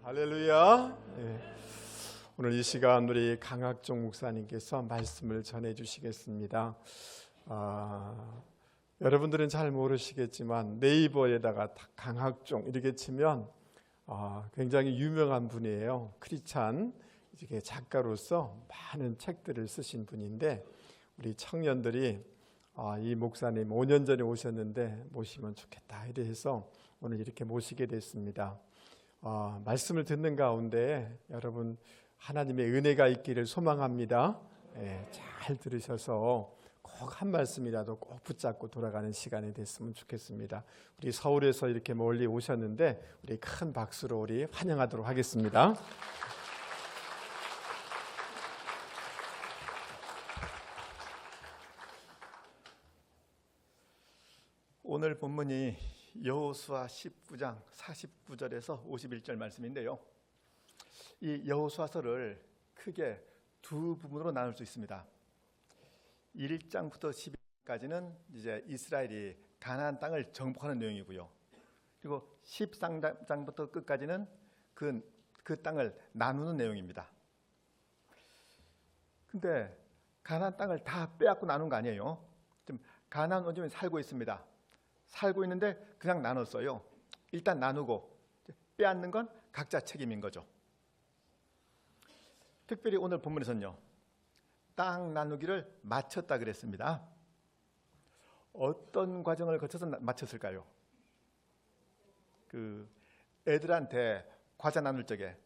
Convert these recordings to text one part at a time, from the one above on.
할렐루야. 오늘 이 시간 우리 강학종 목사님께서 말씀을 전해주시겠습니다. 여러분들은 잘 모르시겠지만 네이버에다가 강학종 이렇게 치면 굉장히 유명한 분이에요. 크리스찬 작가로서 많은 책들을 쓰신 분인데 우리 청년들이 이 목사님 5년 전에 오셨는데 모시면 좋겠다 이래서 오늘 이렇게 모시게 됐습니다. 말씀을 듣는 가운데 여러분 하나님의 은혜가 있기를 소망합니다. 잘 들으셔서 꼭 한 말씀이라도 꼭 붙잡고 돌아가는 시간이 됐으면 좋겠습니다. 우리 서울에서 이렇게 멀리 오셨는데 우리 큰 박수로 우리 환영하도록 하겠습니다. 오늘 본문이 여호수아 19장 49절에서 51절 말씀인데요. 이 여호수아서를 크게 두 부분으로 나눌 수 있습니다. 1장부터 12장까지는 이제 이스라엘이 가나안 땅을 정복하는 내용이고요. 그리고 13장부터 끝까지는 그 땅을 나누는 내용입니다. 근데 가나안 땅을 다 빼앗고 나눈 거 아니에요. 지금 가나안 원주민이 살고 있습니다. 살고 있는데 그냥 나눴어요. 일단 나누고 빼앗는 건 각자 책임인 거죠. 특별히 오늘 본문에서는요, 땅 나누기를 마쳤다 그랬습니다. 어떤 과정을 거쳐서 마쳤을까요? 애들한테 과자 나눌 적에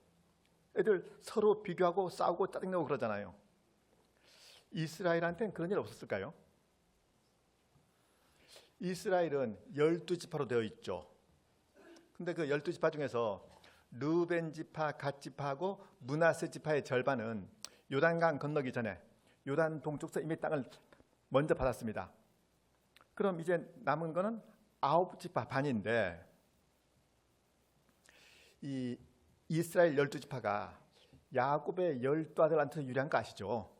애들 서로 비교하고 싸우고 짜증내고 그러잖아요. 이스라엘한테는 그런 일 없었을까요? 이스라엘은 12지파로 되어 있죠. 근데 그 12지파 중에서 르벤 지파, 갓 지파하고 므낫세 지파의 절반은 요단강 건너기 전에 요단 동쪽서 이미 땅을 먼저 받았습니다. 그럼 이제 남은 거는 9지파 반인데, 이 이스라엘 12지파가 야곱의 12아들한테 유리한 거 아시죠?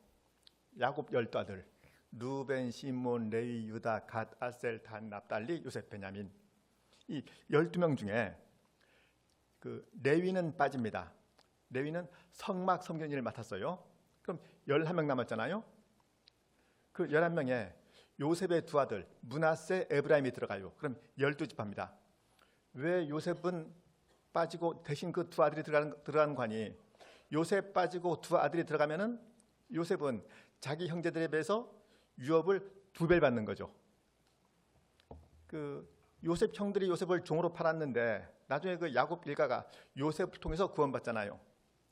야곱 12아들 루벤, 시몬, 레위, 유다, 갓, 아셀, 단, 납달리, 요셉, 베냐민. 이 12명 중에 레위는 빠집니다. 레위는 성막 섬기는 일을 맡았어요. 그럼 11명 남았잖아요. 그 11명에 요셉의 두 아들 므낫세, 에브라임이 들어가요. 그럼 12지파입니다. 왜 요셉은 빠지고 대신 그 두 아들이 들어가는 관이, 요셉 빠지고 두 아들이 들어가면은 요셉은 자기 형제들에 비해서 유업을 2배 받는 거죠. 요셉 형들이 요셉을 종으로 팔았는데 나중에 야곱 일가가 요셉을 통해서 구원받잖아요.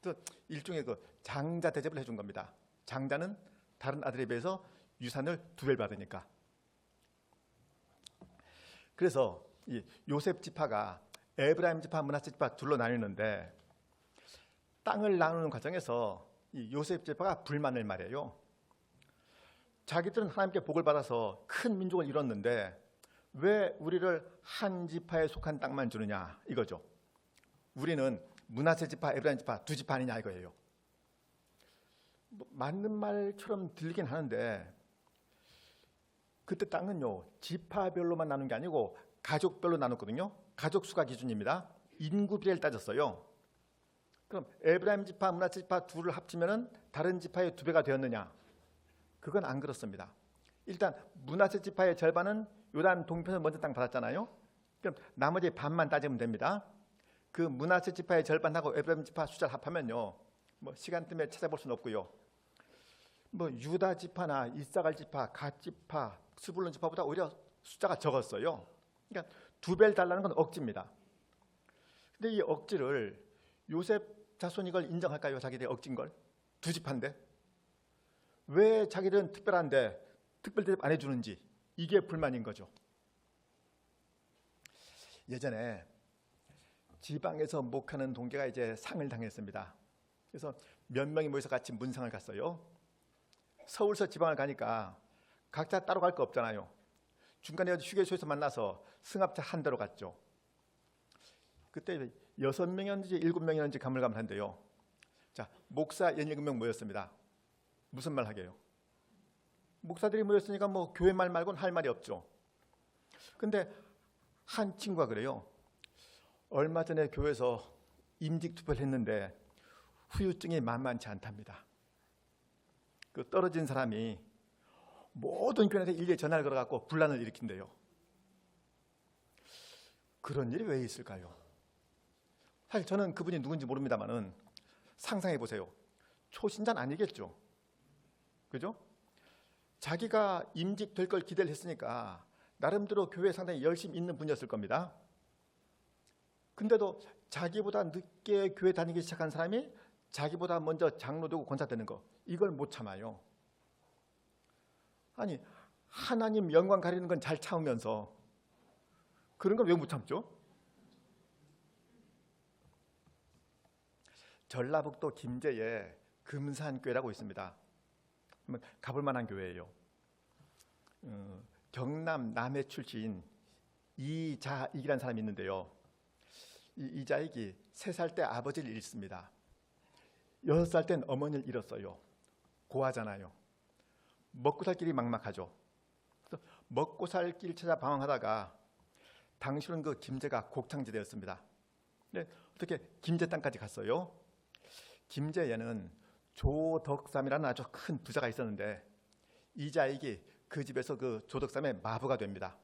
그래서 일종의 장자 대접을 해준 겁니다. 장자는 다른 아들에 비해서 유산을 2배 받으니까. 그래서 이 요셉 지파가 에브라임 지파, 므낫세 지파 둘로 나뉘는데, 땅을 나누는 과정에서 이 요셉 지파가 불만을 말해요. 자기들은 하나님께 복을 받아서 큰 민족을 이뤘는데 왜 우리를 한 지파에 속한 땅만 주느냐 이거죠. 우리는 므낫세 지파, 에브라임 지파 두 지파 아니냐 이거예요. 맞는 말처럼 들리긴 하는데, 그때 땅은요 지파별로만 나눈 게 아니고 가족별로 나눴거든요. 가족 수가 기준입니다. 인구 비례를 따졌어요. 그럼 에브라임 지파, 므낫세 지파 둘을 합치면은 다른 지파의 2배가 되었느냐? 그건 안 그렇습니다. 일단 므낫세 지파의 절반은 요단 동편에서 먼저 땅 받았잖아요. 그럼 나머지 반만 따지면 됩니다. 그 므낫세 지파의 절반하고 에브라임 지파 숫자를 합하면요, 시간 때문에 찾아볼 수는 없고요, 유다 지파나 이사갈 지파, 갓 지파, 스불론 지파보다 오히려 숫자가 적었어요. 그러니까 2배를 달라는 건 억지입니다. 근데 이 억지를 요셉 자손 이걸 인정할까요? 자기들이 억지인 걸? 두 지파인데 왜 자기들은 특별한데 특별 대접 안 해주는지, 이게 불만인 거죠. 예전에 지방에서 목하는 동계가 이제 상을 당했습니다. 그래서 몇 명이 모여서 같이 문상을 갔어요. 서울서 지방을 가니까 각자 따로 갈 거 없잖아요. 중간에 휴게소에서 만나서 승합차 한 대로 갔죠. 그때 6명이었는지 7명이었는지 가물가물한데요. 자, 목사 7명 모였습니다. 무슨 말 하게요? 목사들이 모였으니까 교회 말 말고는 할 말이 없죠. 근데 한 친구가 그래요. 얼마 전에 교회에서 임직 투표를 했는데 후유증이 만만치 않답니다. 그 떨어진 사람이 모든 교회한테 일일이 전화를 걸어갖고 분란을 일으킨대요. 그런 일이 왜 있을까요? 사실 저는 그분이 누군지 모릅니다만은 상상해 보세요. 초신자는 아니겠죠. 그죠? 자기가 임직될 걸 기대를 했으니까 나름대로 교회에 상당히 열심히 있는 분이었을 겁니다. 근데도 자기보다 늦게 교회 다니기 시작한 사람이 자기보다 먼저 장로되고 권사되는 거, 이걸 못 참아요. 아니, 하나님 영광 가리는 건 잘 참으면서 그런 걸 왜 못 참죠? 전라북도 김제에 금산교회라고 있습니다. 가볼 만한 교회예요. 경남 남해 출신 이자익이라는 사람이 있는데요. 이자익이 3살 때 아버지를 잃습니다. 6살 땐 어머니를 잃었어요. 고아잖아요. 먹고 살 길이 막막하죠. 그래서 먹고 살 길 찾아 방황하다가 당시로는 그 김제가 곡창지대였습니다. 근데 어떻게 김제 땅까지 갔어요. 김제에는 조덕삼이라는 아주 큰 부자가 있었는데 이자익이 그 집에서 그 조덕삼의 마부가 됩니다.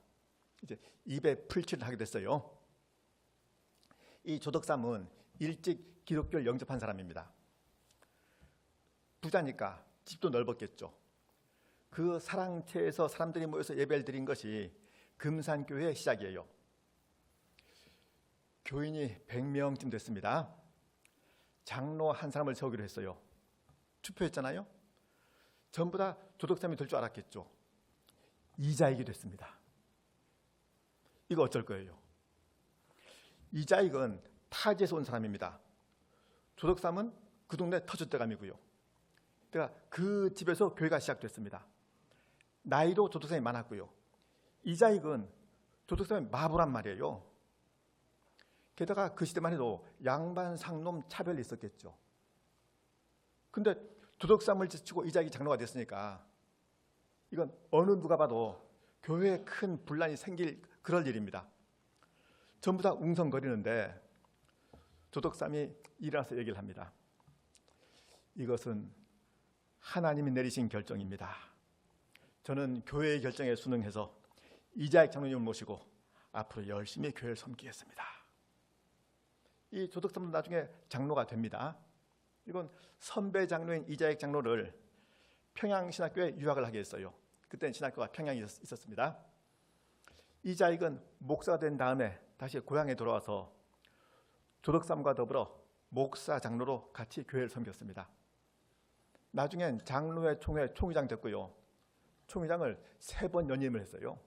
이제 입에 풀칠을 하게 됐어요. 이 조덕삼은 일찍 기독교를 영접한 사람입니다. 부자니까 집도 넓었겠죠. 그 사랑채에서 사람들이 모여서 예배를 드린 것이 금산교회의 시작이에요. 교인이 100명쯤 됐습니다. 장로 한 사람을 세우기로 했어요. 투표했잖아요. 전부 다 조덕삼이 될 줄 알았겠죠. 이자익이 됐습니다. 이거 어쩔 거예요? 이자익은 타지에서 온 사람입니다. 조덕삼은 그 동네 터줏대감이고요. 그러니까 그 집에서 교회가 시작됐습니다. 나이도 조덕삼이 많았고요. 이자익은 조덕삼의 마부란 말이에요. 게다가 그 시대만 해도 양반 상놈 차별이 있었겠죠. 근데 조덕삼을 제치고 이자익이 장로가 됐으니까 이건 어느 누가 봐도 교회에 큰 분란이 생길 그럴 일입니다. 전부 다 웅성거리는데 조덕삼이 일어나서 얘기를 합니다. 이것은 하나님이 내리신 결정입니다. 저는 교회의 결정에 순응해서 이자익 장로님을 모시고 앞으로 열심히 교회를 섬기겠습니다. 이 조덕삼은 나중에 장로가 됩니다. 이건 선배 장로인 이자익 장로를 평양신학교에 유학을 하게 했어요. 그때는 신학교가 평양에 있었습니다. 이자익은 목사가 된 다음에 다시 고향에 돌아와서 조덕삼과 더불어 목사 장로로 같이 교회를 섬겼습니다. 나중엔 장로회 총회 총회장 됐고요. 총회장을 3번 연임을 했어요.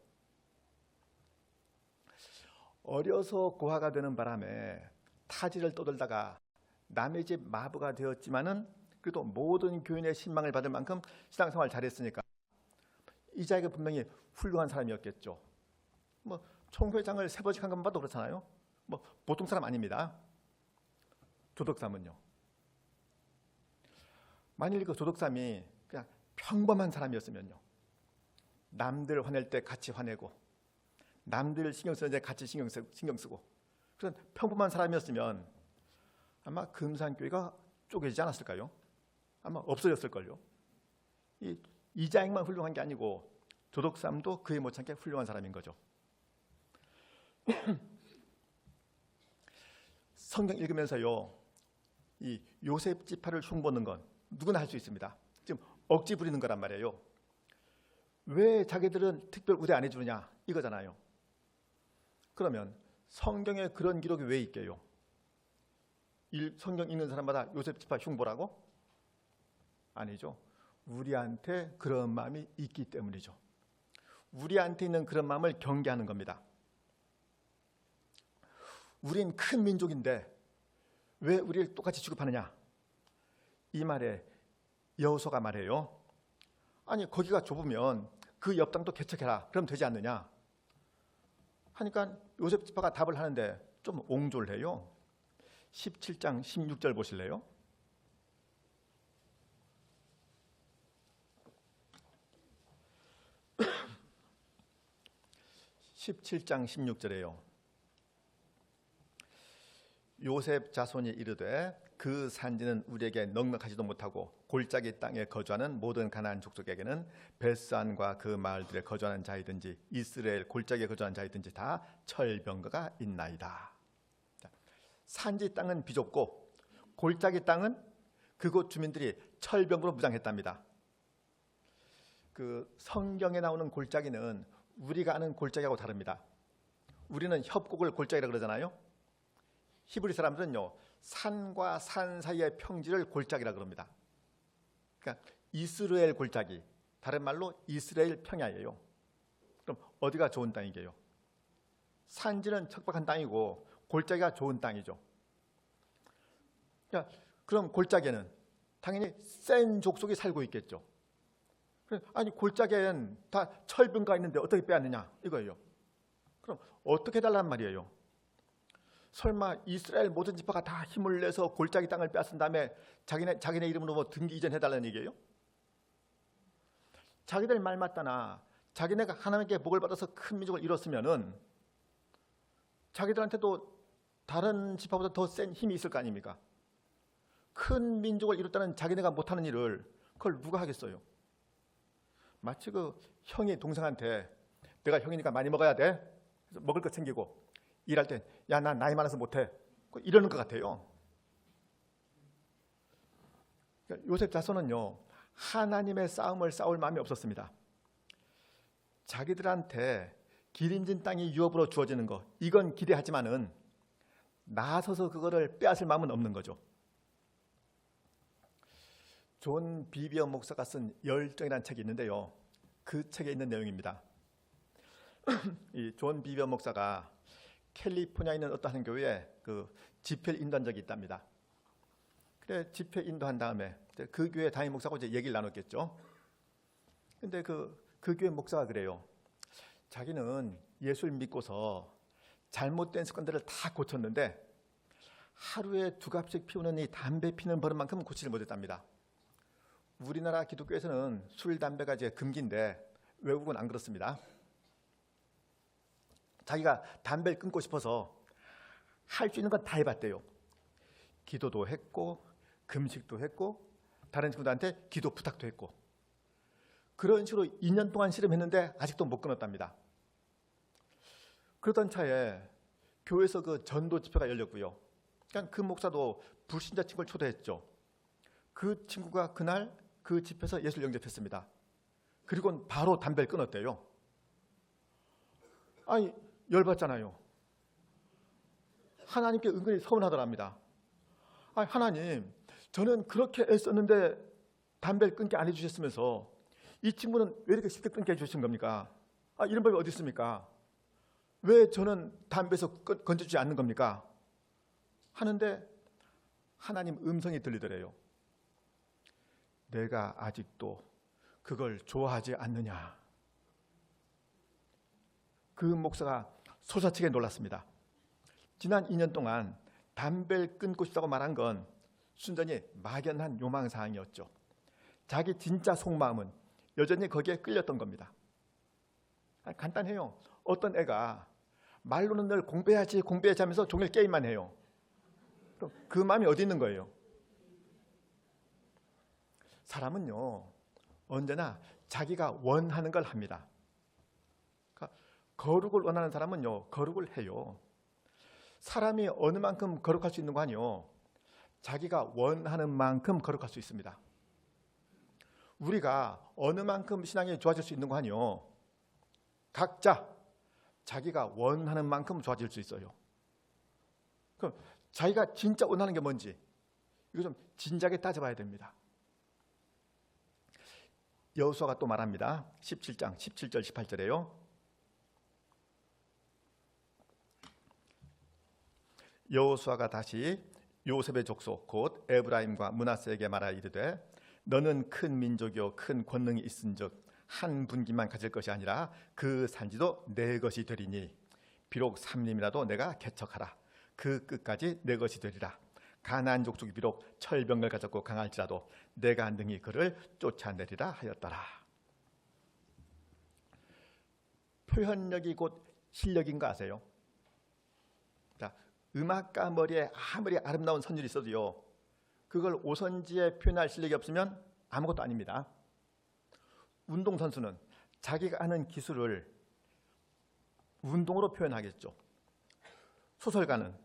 어려서 고아가 되는 바람에 타지를 떠돌다가 남의 집 마부가 되었지만은 그래도 모든 교인의 신망을 받을 만큼 신앙생활 잘했으니까 이자익은 분명히 훌륭한 사람이었겠죠. 뭐 총회장을 3번씩 한 것만 봐도 그렇잖아요. 뭐 보통 사람 아닙니다. 조덕삼은요. 만일 그 조덕삼이 그냥 평범한 사람이었으면요. 남들 화낼 때 같이 화내고 남들 신경 쓰는데 같이 신경 쓰고 그런 평범한 사람이었으면 아마 금산교회가 쪼개지지 않았을까요? 아마 없어졌을걸요. 이자익만 훌륭한 게 아니고 조덕삼도 그에 못지않게 훌륭한 사람인 거죠. 성경 읽으면서요, 이 요셉 지파를 흉보는 건 누구나 할 수 있습니다. 지금 억지 부리는 거란 말이에요. 왜 자기들은 특별 우대 안 해주느냐 이거잖아요. 그러면 성경에 그런 기록이 왜 있게요? 성경 읽는 사람마다 요셉 지파 흉보라고? 아니죠. 우리한테 그런 마음이 있기 때문이죠. 우리한테 있는 그런 마음을 경계하는 겁니다. 우린 큰 민족인데 왜 우리를 똑같이 취급하느냐? 이 말에 여호수아가 말해요. 아니 거기가 좁으면 그 옆 땅도 개척해라. 그럼 되지 않느냐? 하니까 요셉 지파가 답을 하는데 좀 옹졸해요. 17장 16절 보실래요? (17장 16절에요) 요셉 자손이 이르되 그 산지는 우리에게 넉넉하지도 못하고 골짜기 땅에 거주하는 모든 가나안 족속에게는 벳산과 그 마을들에 거주하는 자이든지 이스라엘 골짜기에 거주하는 자이든지 다 철병거가 있나이다. 산지 땅은 비좁고 골짜기 땅은 그곳 주민들이 철병거로 무장했답니다. 그 성경에 나오는 골짜기는 우리가 아는 골짜기하고 다릅니다. 우리는 협곡을 골짜기라 그러잖아요. 히브리 사람들은요, 산과 산 사이의 평지를 골짜기라 그럽니다. 그러니까 이스라엘 골짜기, 다른 말로 이스라엘 평야예요. 그럼 어디가 좋은 땅이게요? 산지는 척박한 땅이고 골짜기가 좋은 땅이죠. 그럼 골짜기에는 당연히 센 족속이 살고 있겠죠. 아니 골짜기엔 다 철병거가 있는데 어떻게 빼앗느냐 이거예요. 그럼 어떻게 달라는 말이에요? 설마 이스라엘 모든 지파가 다 힘을 내서 골짜기 땅을 빼앗은 다음에 자기네 이름으로 뭐 등기 이전해달라는 얘기예요? 자기들 말 맞다나 자기네가 하나님께 복을 받아서 큰 민족을 이뤘으면은 자기들한테도 다른 지파보다 더 센 힘이 있을 거 아닙니까? 큰 민족을 이뤘다는 자기네가 못하는 일을 그걸 누가 하겠어요? 마치 그 형이 동생한테 내가 형이니까 많이 먹어야 돼. 그래서 먹을 거 챙기고 일할 때 야, 나 나이 많아서 못해. 이러는 것 같아요. 요셉 자손은요, 하나님의 싸움을 싸울 마음이 없었습니다. 자기들한테 기름진 땅이 유업으로 주어지는 거, 이건 기대하지만은 나서서 그거를 빼앗을 마음은 없는 거죠. 존 비비어 목사가 쓴 열정이라는 책이 있는데요, 그 책에 있는 내용입니다. 이 존 비비어 목사가 캘리포니아에 있는 어떠한 교회에 그 집회를 인도한 적이 있답니다. 그래 집회 인도한 다음에 그 교회 담임 목사하고 이제 얘기를 나눴겠죠. 근데 그 교회 목사가 그래요. 자기는 예수를 믿고서 잘못된 습관들을 다 고쳤는데 하루에 2갑씩 피우는 이 담배 피는 버릇만큼 고치지 못했답니다. 우리나라 기독교에서는 술, 담배가 이제 금기인데 외국은 안 그렇습니다. 자기가 담배를 끊고 싶어서 할 수 있는 건 다 해봤대요. 기도도 했고 금식도 했고 다른 친구들한테 기도 부탁도 했고 그런 식으로 2년 동안 실험했는데 아직도 못 끊었답니다. 그러던 차에 교회에서 그 전도 집회가 열렸고요. 그러니까 그 목사도 불신자 친구를 초대했죠. 그 친구가 그날 그 집회에서 예수를 영접했습니다. 그리고는 바로 담배를 끊었대요. 아니 열받잖아요. 하나님께 은근히 서운하더랍니다. 아니 하나님, 저는 그렇게 애썼는데 담배를 끊게 안 해주셨으면서 이 친구는 왜 이렇게 쉽게 끊게 해주신 겁니까? 이런 법이 어디 있습니까? 왜 저는 담배에서 건져주지 않는 겁니까? 하는데 하나님 음성이 들리더래요. 내가 아직도 그걸 좋아하지 않느냐. 그 목사가 소사치게 놀랐습니다. 지난 2년 동안 담배를 끊고 싶다고 말한 건 순전히 막연한 요망사항이었죠. 자기 진짜 속마음은 여전히 거기에 끌렸던 겁니다. 간단해요. 어떤 애가 말로는 늘 공부해야지 하면서 종일 게임만 해요. 그럼 그 마음이 어디 있는 거예요? 사람은요 언제나 자기가 원하는 걸 합니다. 그러니까 거룩을 원하는 사람은요 거룩을 해요. 사람이 어느 만큼 거룩할 수 있는 거 아니요, 자기가 원하는 만큼 거룩할 수 있습니다. 우리가 어느 만큼 신앙이 좋아질 수 있는 거 아니요, 각자 자기가 원하는 만큼 좋아질 수 있어요. 그럼 자기가 진짜 원하는 게 뭔지 이거 좀 진작에 따져봐야 됩니다. 여호수아가 또 말합니다. 17장 17절 18절에요. 여호수아가 다시 요셉의 족속 곧 에브라임과 므낫세에게 말하 이르되 너는 큰 민족이요 큰 권능이 있은즉 한 분기만 가질 것이 아니라 그 산지도 내 것이 되리니 비록 삼림이라도 내가 개척하라. 그 끝까지 내 것이 되리라. 가나안 족속이 비록 철병을 가졌고 강할지라도 내가 능히 그를 쫓아내리라 하였더라. 표현력이 곧 실력인 거 아세요? 자, 음악가 머리에 아무리 아름다운 선율이 있어도요, 그걸 오선지에 표현할 실력이 없으면 아무것도 아닙니다. 운동선수는 자기가 아는 기술을 운동으로 표현하겠죠. 소설가는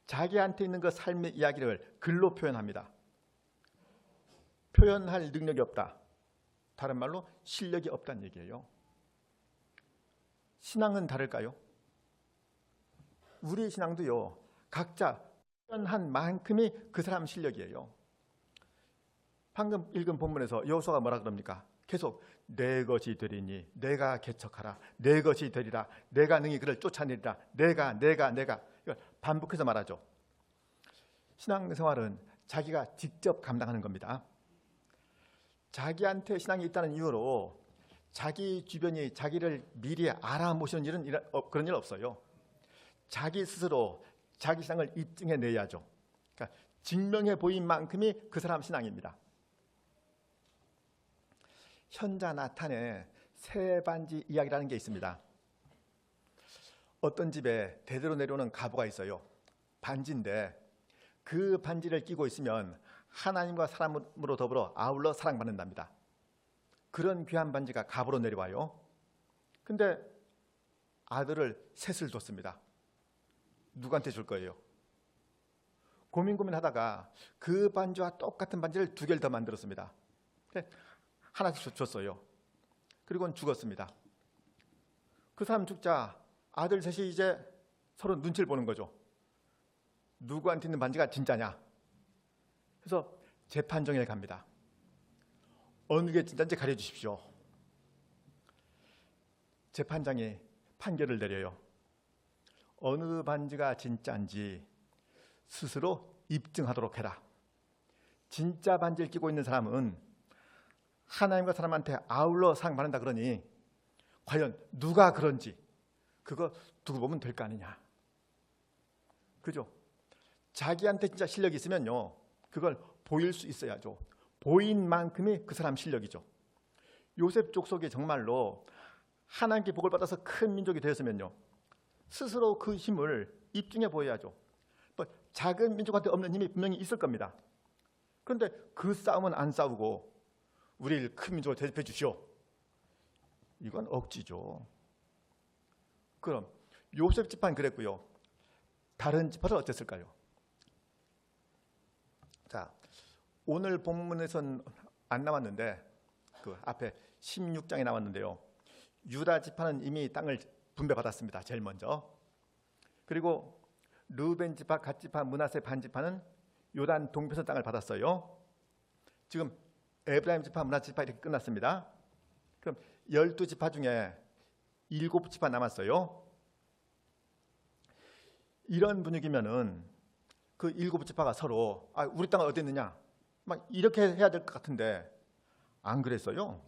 자기한테 있는 그 삶의 이야기를 글로 표현합니다. 표현할 능력이 없다. 다른 말로 실력이 없다는 얘기예요. 신앙은 다를까요? 우리 신앙도요, 각자 표현한 만큼이 그 사람 실력이에요. 방금 읽은 본문에서 여호수아가 뭐라 그럽니까? 계속 내 것이 되리니 내가 개척하라, 내 것이 되리라, 내가 능히 그를 쫓아내리라, 내가 이걸 반복해서 말하죠. 신앙생활은 자기가 직접 감당하는 겁니다. 자기한테 신앙이 있다는 이유로 자기 주변이 자기를 미리 알아보시는 일은 그런 일 없어요. 자기 스스로 자기 신앙을 입증해내야죠. 그러니까 증명해 보인 만큼이 그 사람 신앙입니다. 현자 나탄의 새 반지 이야기라는 게 있습니다. 어떤 집에 대대로 내려오는 가부가 있어요. 반지인데 그 반지를 끼고 있으면 하나님과 사람으로 더불어 아울러 사랑받는답니다. 그런 귀한 반지가 가부로 내려와요. 근데 아들을 셋을 줬습니다. 누구한테 줄 거예요? 고민하다가 그 반지와 똑같은 반지를 2개를 더 만들었습니다. 하나씩 줬어요. 그리고는 죽었습니다. 그 사람 죽자 아들 셋이 이제 서로 눈치를 보는 거죠. 누구한테 있는 반지가 진짜냐? 그래서 재판정에 갑니다. 어느 게 진짜인지 가려주십시오. 재판장이 판결을 내려요. 어느 반지가 진짜인지 스스로 입증하도록 해라. 진짜 반지를 끼고 있는 사람은 하나님과 사람한테 아울러 사랑받는다 그러니 과연 누가 그런지 그거 두고 보면 될 거 아니냐. 그죠? 자기한테 진짜 실력이 있으면요, 그걸 보일 수 있어야죠. 보인 만큼이 그 사람 실력이죠. 요셉 족속이 정말로 하나님께 복을 받아서 큰 민족이 되었으면요, 스스로 그 힘을 입증해 보여야죠. 뭐 작은 민족한테 없는 힘이 분명히 있을 겁니다. 그런데 그 싸움은 안 싸우고 우리를 큰 민족을 대접해 주시오, 이건 억지죠. 그럼 요셉 집안 그랬고요. 다른 집안은 어땠을까요? 자, 오늘 본문에선 안 나왔는데 그 앞에 16장에 나왔는데요. 유다 지파는 이미 땅을 분배받았습니다. 제일 먼저. 그리고 르우벤 지파, 갓 지파, 므낫세 반 지파는 요단 동편에서 땅을 받았어요. 지금 에브라임 지파, 므낫세 지파 이렇게 끝났습니다. 그럼 12지파 중에 7지파 남았어요. 이런 분위기면은 그 7지파가 서로 우리 땅은 어디 있느냐 막 이렇게 해야 될 것 같은데 안 그랬어요.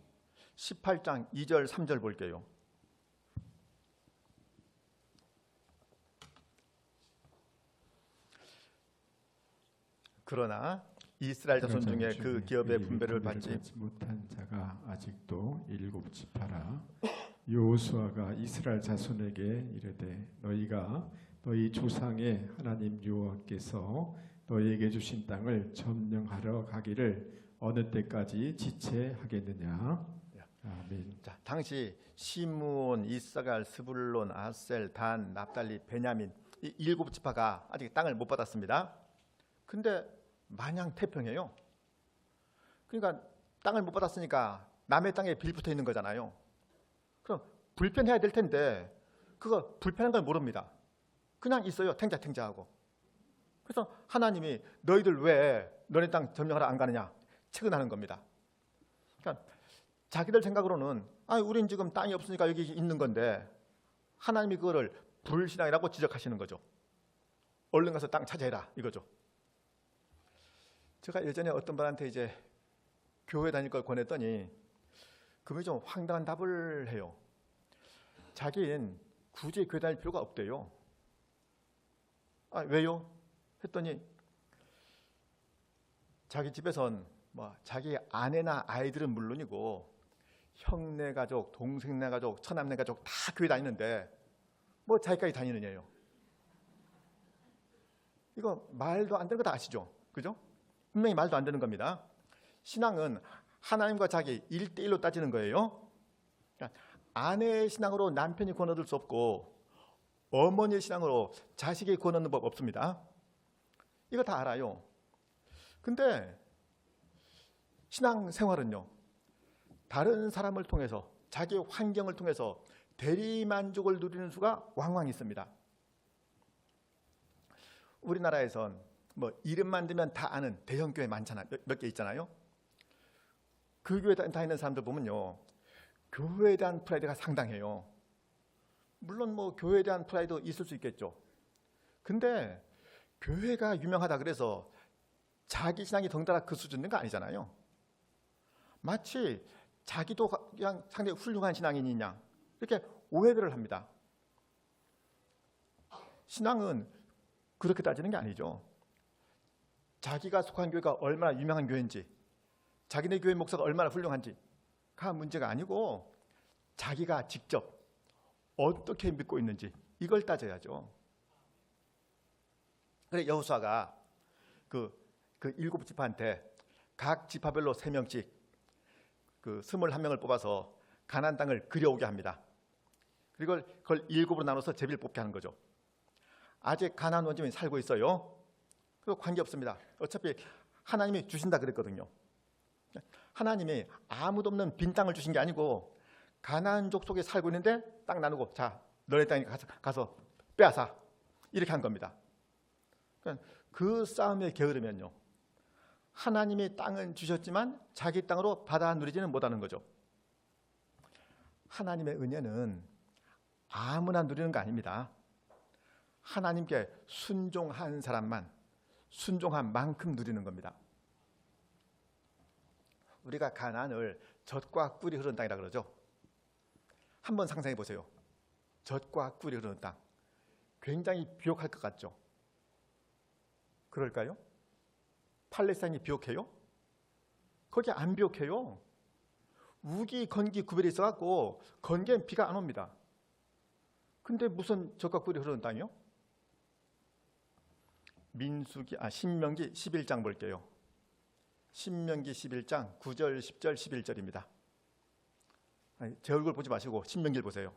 18장 2절 3절 볼게요. 그러나 이스라엘 자손 중에 그 기업의 분배를 받지 못한 자가 아직도 7지파라. 여호수아가 이스라엘 자손에게 이르되 너희가 너희 조상의 하나님 여호와께서 너희에게 주신 땅을 점령하러 가기를 어느 때까지 지체하겠느냐. 아멘. 자, 당시 시므온, 이사갈, 스불론, 아셀, 단, 납달리, 베냐민 이 7지파가 아직 땅을 못 받았습니다. 근데 마냥 태평해요. 그러니까 땅을 못 받았으니까 남의 땅에 빌붙어 있는 거잖아요. 그럼 불편해야 될 텐데 그거 불편한 걸 모릅니다. 그냥 있어요. 탱자탱자하고. 그래서 하나님이 너희들 왜 너네 땅 점령하러 안 가느냐 체근하는 겁니다. 그러니까 자기들 생각으로는 우린 지금 땅이 없으니까 여기 있는 건데 하나님이 그거를 불신앙이라고 지적하시는 거죠. 얼른 가서 땅 차지해라 이거죠. 제가 예전에 어떤 분한테 이제 교회 다닐 걸 권했더니 그분이 좀 황당한 답을 해요. 자기는 굳이 교회 다닐 필요가 없대요. 왜요? 했더니 자기 집에선 자기 아내나 아이들은 물론이고 형네 가족, 동생네 가족, 처남네 가족 다 교회 다니는데 자기까지 다니느냐요. 이거 말도 안 되는 거 다 아시죠? 그죠? 분명히 말도 안 되는 겁니다. 신앙은 하나님과 자기 1대1로 따지는 거예요. 그러니까 아내의 신앙으로 남편이 구원 얻을 수 없고 어머니의 신앙으로 자식이 구원 얻는 법 없습니다. 이거 다 알아요. 근데 신앙 생활은요, 다른 사람을 통해서, 자기 환경을 통해서 대리만족을 누리는 수가 왕왕 있습니다. 우리나라에선 뭐 이름만 들면 다 아는 대형 교회 많잖아요. 몇 개 있잖아요. 그 교회 다니는 사람들 보면요, 교회에 대한 프라이드가 상당해요. 물론 뭐 교회에 대한 프라이드 있을 수 있겠죠. 근데 교회가 유명하다 그래서 자기 신앙이 덩달아 그 수준인 거 아니잖아요. 마치 자기도 그냥 상당히 훌륭한 신앙인이냐 이렇게 오해들을 합니다. 신앙은 그렇게 따지는 게 아니죠. 자기가 속한 교회가 얼마나 유명한 교회인지, 자기네 교회 목사가 얼마나 훌륭한지가 문제가 아니고 자기가 직접 어떻게 믿고 있는지 이걸 따져야죠. 그래 여호수아가 그 일곱 지파한테 각 지파별로 3명씩 그 21명을 뽑아서 가나안 땅을 그려오게 합니다. 그리고 그걸 7으로 나눠서 제비를 뽑게 하는 거죠. 아직 가나안 원주민이 살고 있어요. 그거 관계없습니다. 어차피 하나님이 주신다 그랬거든요. 하나님이 아무도 없는 빈 땅을 주신 게 아니고 가나안 족속에 살고 있는데 땅 나누고 자 너네 땅에 가서 빼앗아 이렇게 한 겁니다. 그러니까 그 싸움에 게으르면요, 하나님이 땅은 주셨지만 자기 땅으로 받아 누리지는 못하는 거죠. 하나님의 은혜는 아무나 누리는 거 아닙니다. 하나님께 순종한 사람만 순종한 만큼 누리는 겁니다. 우리가 가나안을 젖과 꿀이 흐르는 땅이라 그러죠. 한번 상상해 보세요. 젖과 꿀이 흐르는 땅. 굉장히 비옥할 것 같죠? 그럴까요? 팔레스타인이 비옥해요? 거기 안 비옥해요. 우기, 건기 구별이 있어갖고 건기엔 비가 안 옵니다. 근데 무슨 젖과 꿀이 흐르는 땅이요? 신명기 11장 볼게요. 신명기 11장 9절, 10절, 11절입니다. 제 얼굴 보지 마시고 신명기를 보세요.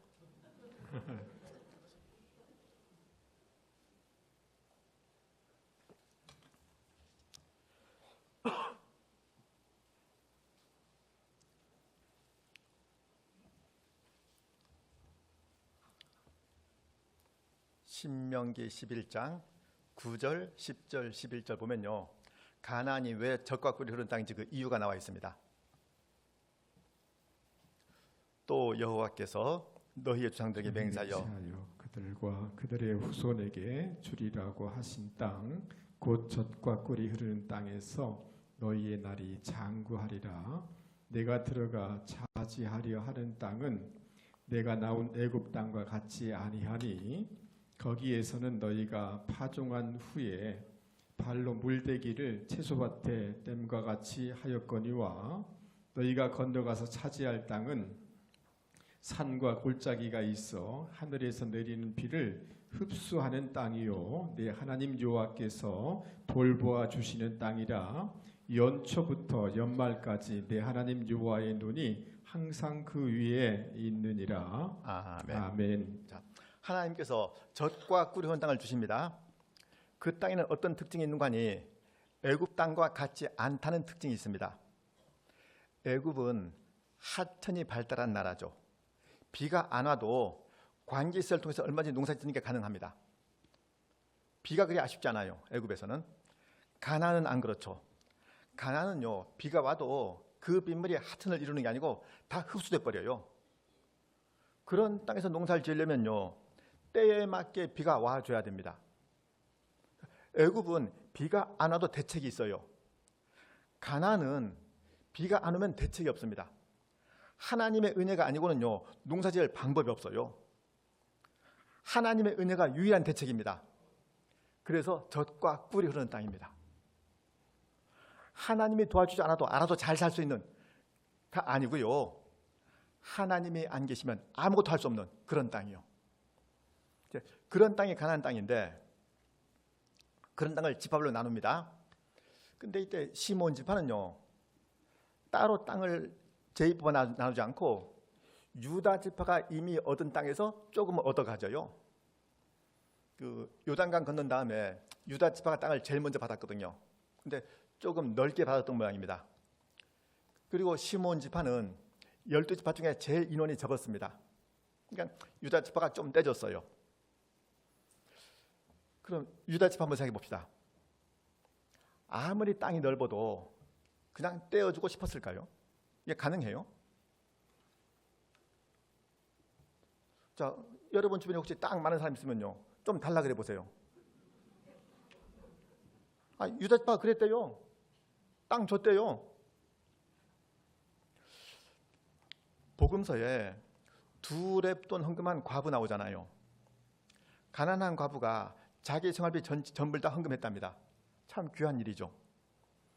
신명기 11장 9절, 10절, 11절 보면요, 가나안이 왜 젖과 꿀이 흐르는 땅인지 그 이유가 나와 있습니다. 또 여호와께서 너희의 조상들에게 맹세하여 그들과 그들의 후손에게 주리라고 하신 땅 곧 젖과 꿀이 흐르는 땅에서 너희의 날이 장구하리라. 내가 들어가 차지하려 하는 땅은 내가 나온 애굽 땅과 같이 아니하니 거기에서는 너희가 파종한 후에 발로 물대기를 채소밭에 댐과 같이 하였거니와 너희가 건너가서 차지할 땅은 산과 골짜기가 있어 하늘에서 내리는 비를 흡수하는 땅이요 내 하나님 여호와께서 돌보아 주시는 땅이라. 연초부터 연말까지 내 하나님 여호와의 눈이 항상 그 위에 있느니라. 아멘. 아멘. 자, 하나님께서 젖과 꿀이 흐르는 땅을 주십니다. 그 땅에는 어떤 특징이 있는 거 아니? 애굽 땅과 같지 않다는 특징이 있습니다. 애굽은 하천이 발달한 나라죠. 비가 안 와도 관기시설을 통해서 얼마든지 농사 짓는 게 가능합니다. 비가 그리 아쉽지 않아요. 애굽에서는. 가나안은 안 그렇죠. 가나안은요, 비가 와도 그 빗물이 하천을 이루는 게 아니고 다 흡수돼 버려요. 그런 땅에서 농사를 지으려면요, 때에 맞게 비가 와줘야 됩니다. 애굽은 비가 안 와도 대책이 있어요. 가나안은 비가 안 오면 대책이 없습니다. 하나님의 은혜가 아니고는요, 농사지을 방법이 없어요. 하나님의 은혜가 유일한 대책입니다. 그래서 젖과 꿀이 흐르는 땅입니다. 하나님이 도와주지 않아도 잘 살 수 있는 가 아니고요, 하나님이 안 계시면 아무것도 할 수 없는 그런 땅이요. 그런 땅이 가나안 땅인데, 그런 땅을 지파별로 나눕니다. 근데 이때 시몬 지파는요, 따로 땅을 제2부가 나누지 않고 유다 지파가 이미 얻은 땅에서 조금 얻어 가져요. 그 요단강 건넌 다음에 유다 지파가 땅을 제일 먼저 받았거든요. 근데 조금 넓게 받았던 모양입니다. 그리고 시몬 지파는 12지파 중에 제일 인원이 적었습니다. 그러니까 유다 지파가 좀 떼졌어요. 그럼 유다 지파 한번 생각해 봅시다. 아무리 땅이 넓어도 그냥 떼어주고 싶었을까요? 이게 가능해요? 자, 여러분 주변에 혹시 땅 많은 사람 있으면요, 좀 달라 그래 보세요. 아, 유다 지파가 그랬대요. 땅 줬대요. 복음서에 두 렙돈 헌금한 과부 나오잖아요. 가난한 과부가 자기 생활비 전부를 다 헌금했답니다. 참 귀한 일이죠.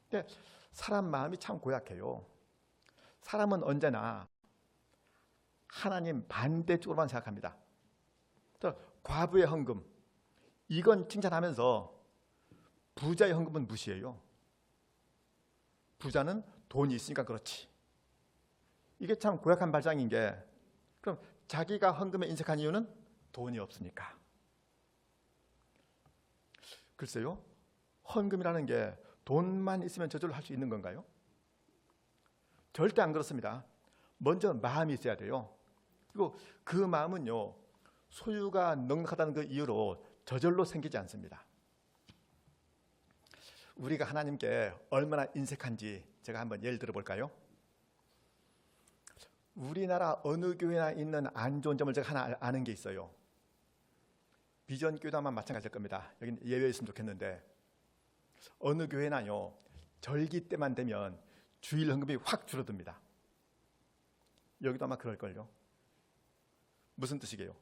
근데 사람 마음이 참 고약해요. 사람은 언제나 하나님 반대쪽으로만 생각합니다. 과부의 헌금, 이건 칭찬하면서 부자의 헌금은 무시해요. 부자는 돈이 있으니까 그렇지. 이게 참 고약한 발상인 게, 그럼 자기가 헌금에 인색한 이유는 돈이 없으니까. 글쎄요, 헌금이라는 게 돈만 있으면 저절로 할 수 있는 건가요? 절대 안 그렇습니다. 먼저 마음이 있어야 돼요. 그리고 그 마음은요, 소유가 넉넉하다는 그 이유로 저절로 생기지 않습니다. 우리가 하나님께 얼마나 인색한지 제가 한번 예를 들어볼까요? 우리나라 어느 교회나 있는 안 좋은 점을 제가 하나 아는 게 있어요. 비전 교회도 아마 마찬가지일 겁니다. 여기는 예외였으면 좋겠는데, 어느 교회나요, 절기 때만 되면 주일 헌금이 확 줄어듭니다. 여기도 아마 그럴걸요. 무슨 뜻이게요?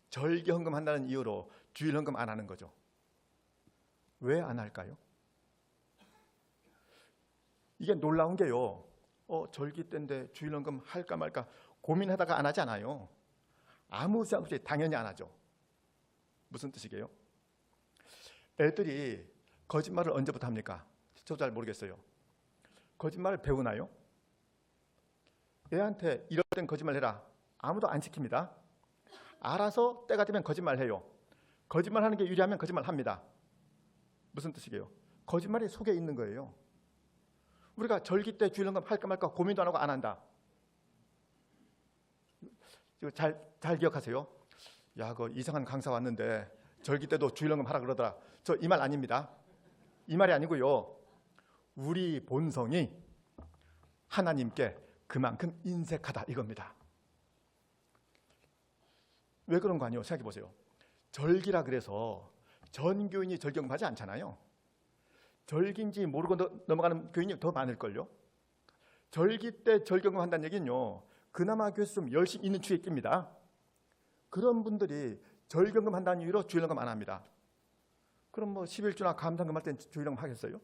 절기 헌금 한다는 이유로 주일 헌금 안 하는 거죠. 왜 안 할까요? 이게 놀라운 게요, 절기 때인데 주일 헌금 할까 말까 고민하다가 안 하지 않아요. 아무 생각 없이 당연히 안 하죠. 무슨 뜻이게요? 애들이 거짓말을 언제부터 합니까? 저도 잘 모르겠어요. 거짓말을 배우나요? 애한테 이럴 땐 거짓말 해라, 아무도 안 시킵니다. 알아서 때가 되면 거짓말해요. 거짓말하는 게 유리하면 거짓말합니다. 무슨 뜻이게요? 거짓말이 속에 있는 거예요. 우리가 절기 때 주일 헌금 할까 말까 고민도 안 하고 안 한다. 이거 잘 기억하세요. 야, 그 이상한 강사 왔는데 절기 때도 주일 헌금 하라 그러더라. 저 이 말 아닙니다. 이 말이 아니고요, 우리 본성이 하나님께 그만큼 인색하다 이겁니다. 왜 그런 거 아니에요? 생각해 보세요. 절기라 그래서 전 교인이 절기헌금 하지 않잖아요. 절기인지 모르고 넘어가는 교인이 더 많을걸요. 절기 때 절기헌금 한다는 얘기는요, 그나마 교회에서 좀 열심히 있는 추에 낍니다. 그런 분들이 절기헌금 한다는 이유로 주일헌금 안 합니다. 그럼 뭐 11주나 감사헌금 할 땐 주일헌금 하겠어요?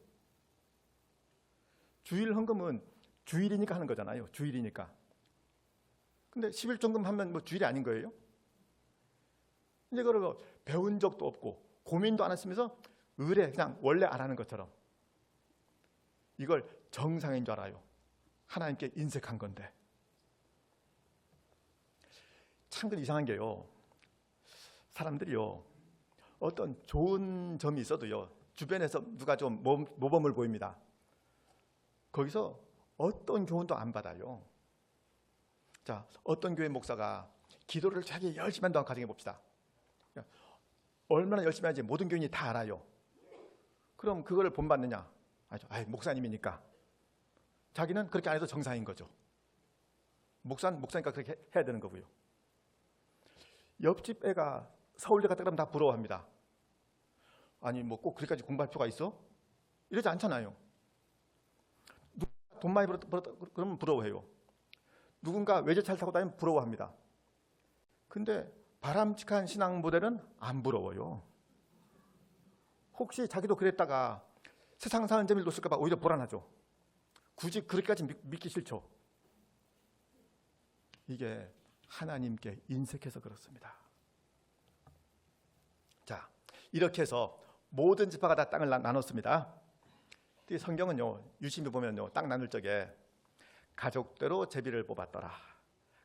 주일헌금은 주일이니까 하는 거잖아요. 주일이니까. 근데 11조헌금 하면 뭐 주일이 아닌 거예요? 이제 그걸 배운 적도 없고 고민도 안 했으면서 의뢰 그냥 원래 안 하는 것처럼 이걸 정상인 줄 알아요. 하나님께 인색한 건데. 참 이상한 게요, 사람들이요, 어떤 좋은 점이 있어도요, 주변에서 누가 좀 모범을 보입니다. 거기서 어떤 교훈도 안 받아요. 자, 어떤 교회 목사가 기도를 자기 열심히 한다고 가정해 봅시다. 얼마나 열심히 하는지 모든 교인이 다 알아요. 그럼 그거를 본받느냐? 아니죠. 목사님이니까. 자기는 그렇게 안 해도 정상인 거죠. 목사는 목사니까 그렇게 해야 되는 거고요. 옆집 애가 서울대 갔다 그러면 다 부러워합니다. 아니 뭐 꼭 그렇게까지 공부할 필요가 있어? 이러지 않잖아요. 누가 돈 많이 벌었다 그러면 부러워해요. 누군가 외제차를 타고 다니면 부러워합니다. 근데 바람직한 신앙 모델은 안 부러워요. 혹시 자기도 그랬다가 세상 사는 재미를 놓칠까 봐 오히려 불안하죠. 굳이 그렇게까지 믿기 싫죠. 이게 하나님께 인색해서 그렇습니다. 자, 이렇게 해서 모든 지파가 다 땅을 나눴습니다. 이 성경은요, 유심히 보면요, 땅 나눌 적에 가족대로 제비를 뽑았더라,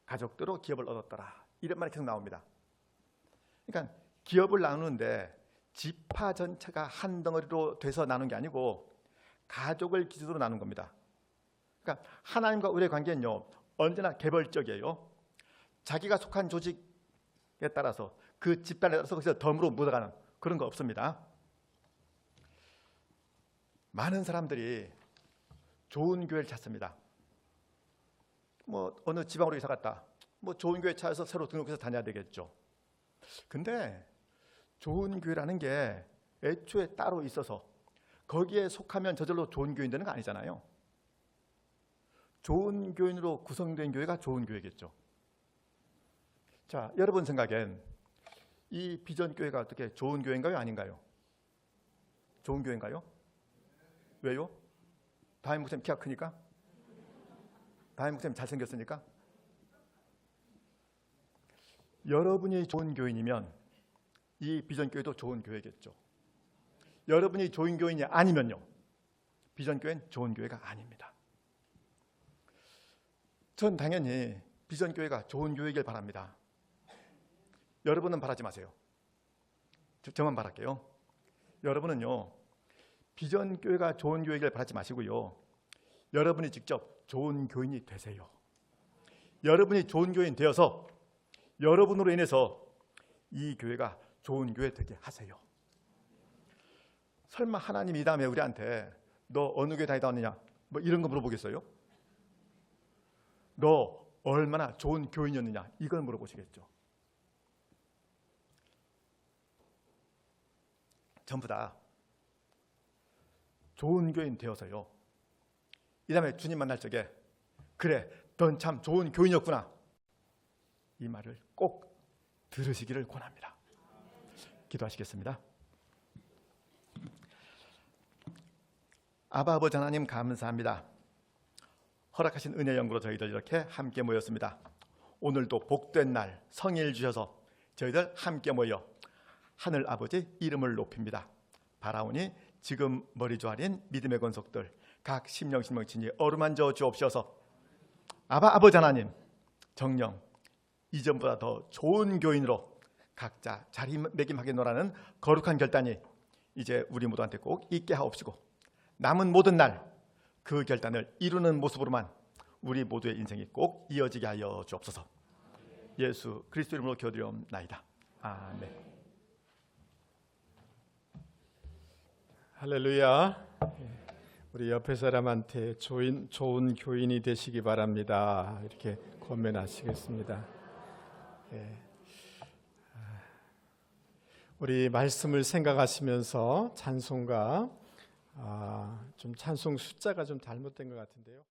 가족대로 기업을 얻었더라, 이런 말이 계속 나옵니다. 그러니까 기업을 나누는데 지파 전체가 한 덩어리로 돼서 나눈 게 아니고 가족을 기준으로 나눈 겁니다. 그러니까 하나님과 우리의 관계는요, 언제나 개별적이에요. 자기가 속한 조직에 따라서 그 집단에 따라서 거기서 덤으로 묻어가는 그런 거 없습니다. 많은 사람들이 좋은 교회를 찾습니다. 뭐 어느 지방으로 이사 갔다, 뭐 좋은 교회 찾아서 새로 등록해서 다녀야 되겠죠. 근데 좋은 교회라는 게 애초에 따로 있어서 거기에 속하면 저절로 좋은 교인 되는 거 아니잖아요. 좋은 교인으로 구성된 교회가 좋은 교회겠죠. 자, 여러분 생각엔 이 비전 교회가 어떻게 좋은 교회인가요, 아닌가요? 좋은 교회인가요? 왜요? 다임 목사님 키가 크니까? 다임 목사님 잘생겼으니까? 여러분이 좋은 교인이면 이 비전 교회도 좋은 교회겠죠. 여러분이 좋은 교인이 아니면요, 비전 교회는 좋은 교회가 아닙니다. 전 당연히 비전 교회가 좋은 교회이길 바랍니다. 여러분은 바라지 마세요. 저만 바랄게요. 여러분은요, 비전 교회가 좋은 교회이길 바라지 마시고요, 여러분이 직접 좋은 교인이 되세요. 여러분이 좋은 교인 되어서 여러분으로 인해서 이 교회가 좋은 교회 되게 하세요. 설마 하나님이 이 다음에 우리한테 너 어느 교회 다니다 왔느냐, 뭐 이런 거 물어보겠어요? 너 얼마나 좋은 교인이었느냐, 이걸 물어보시겠죠. 전부 다 좋은 교인 되어서요, 이 다음에 주님 만날 적에 그래, 넌 참 좋은 교인이었구나, 이 말을 꼭 들으시기를 권합니다. 기도하시겠습니다. 아바 아버지 하나님, 감사합니다. 허락하신 은혜 영으로 저희들 이렇게 함께 모였습니다. 오늘도 복된 날 성일 주셔서 저희들 함께 모여 하늘 아버지 이름을 높입니다. 바라오니 지금 머리 조아린 믿음의 권속들 각 심령 친히 어루만져 주옵소서. 아버지 하나님, 정령 이전보다 더 좋은 교인으로 각자 자리매김하겠노라는 거룩한 결단이 이제 우리 모두한테 꼭 있게 하옵시고, 남은 모든 날 그 결단을 이루는 모습으로만 우리 모두의 인생이 꼭 이어지게 하여 주옵소서. 예수 그리스도 이름으로 기도드리옵나이다. 아멘. 할렐루야. 우리 옆에 사람한테 좋은 교인이 되시기 바랍니다. 이렇게 권면하시겠습니다. 우리 말씀을 생각하시면서 찬송가, 좀 찬송 숫자가 좀 잘못된 것 같은데요.